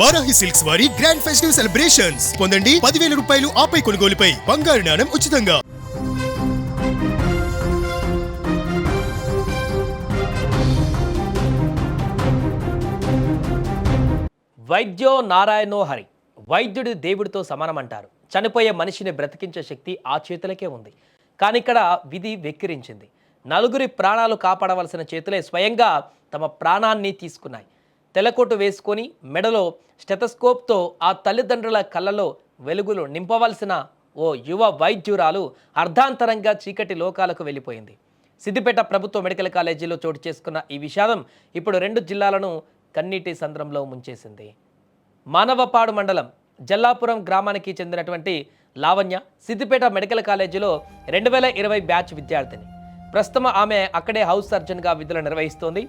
Varahi silks వారి grand festive celebrations పొందండి 10,000 రూపాయలు ఆపై కొనుగోలుపై బంగారు నాణెం ఉచితంగా. వైద్యో నారాయణో హరి. వైద్యుడి దేవుడితో సమానమంటారు. చనిపోయే మనిషిని బ్రతికించే శక్తి ఆ చేతులకే ఉంది. కానీ ఇక్కడ విధి వెక్కిరించింది. నలుగురి ప్రాణాలు కాపాడవలసిన చేతులే స్వయంగా తమ ప్రాణాన్ని తీసుకున్నాయి. తెల్లకోటు వేసుకొని మెడలో స్టెథోస్కోప్తో ఆ తల్లిదండ్రుల కళ్ళలో వెలుగులు నింపవలసిన ఓ యువ వైద్యురాలు అర్ధాంతరంగా చీకటి లోకాలకు వెళ్ళిపోయింది. సిద్దిపేట ప్రభుత్వ మెడికల్ కాలేజీలో చోటు చేసుకున్న ఈ విషాదం ఇప్పుడు 2 జిల్లాలను కన్నీటి సంద్రంలో ముంచేసింది. మానవపాడు మండలం జల్లాపురం గ్రామానికి చెందినటువంటి లావణ్య సిద్దిపేట మెడికల్ కాలేజీలో 2020 బ్యాచ్ విద్యార్థిని. ప్రస్తుతం ఆమె అక్కడే హౌస్ సర్జన్గా విధులు నిర్వహిస్తోంది.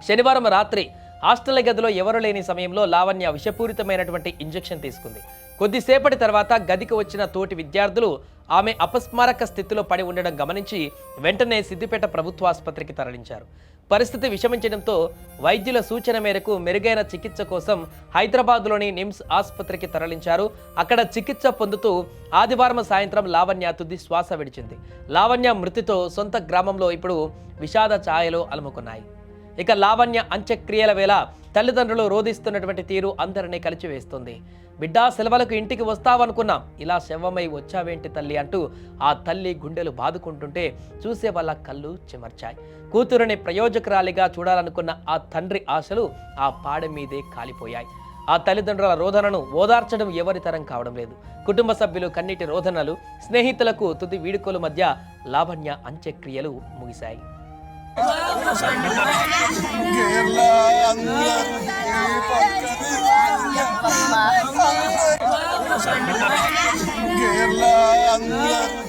శనివారం రాత్రి హాస్టల్ గదిలో ఎవరు లేని సమయంలో లావణ్య విషపూరితమైనటువంటి ఇంజెక్షన్ తీసుకుంది. కొద్దిసేపటి తర్వాత గదికి వచ్చిన తోటి విద్యార్థులు ఆమె అపస్మారక స్థితిలో పడి ఉండడం గమనించి వెంటనే సిద్దిపేట ప్రభుత్వ ఆసుపత్రికి తరలించారు. పరిస్థితి విషమించడంతో వైద్యుల సూచన మేరకు మెరుగైన చికిత్స కోసం హైదరాబాద్లోని నిమ్స్ ఆసుపత్రికి తరలించారు. అక్కడ చికిత్స పొందుతూ ఆదివారం సాయంత్రం లావణ్య తుది శ్వాస విడిచింది. లావణ్య మృతితో సొంత గ్రామంలో ఇప్పుడు విషాద ఛాయలు అలుముకున్నాయి. ఇక లావణ్య అంత్యక్రియల వేళ తల్లిదండ్రులు రోధిస్తున్నటువంటి తీరు అందరినీ కలిచివేస్తుంది. బిడ్డా సెలవులకు ఇంటికి వస్తావనుకున్నాం, ఇలా శవమై వచ్చావేంటి తల్లి అంటూ ఆ తల్లి గుండెలు బాదుకుంటుంటే చూసే వాళ్ళ కళ్ళు చెమర్చాయి. కూతురుని ప్రయోజకురాలిగా చూడాలనుకున్న ఆ తండ్రి ఆశలు ఆ పాడ మీదే కాలిపోయాయి. ఆ తల్లిదండ్రుల రోదనను ఓదార్చడం ఎవరి తరం కావడం లేదు. కుటుంబ సభ్యులు కన్నీటి రోదనలు, స్నేహితులకు తుది వీడుకోలు మధ్య లావణ్య అంత్యక్రియలు ముగిశాయి. Kerala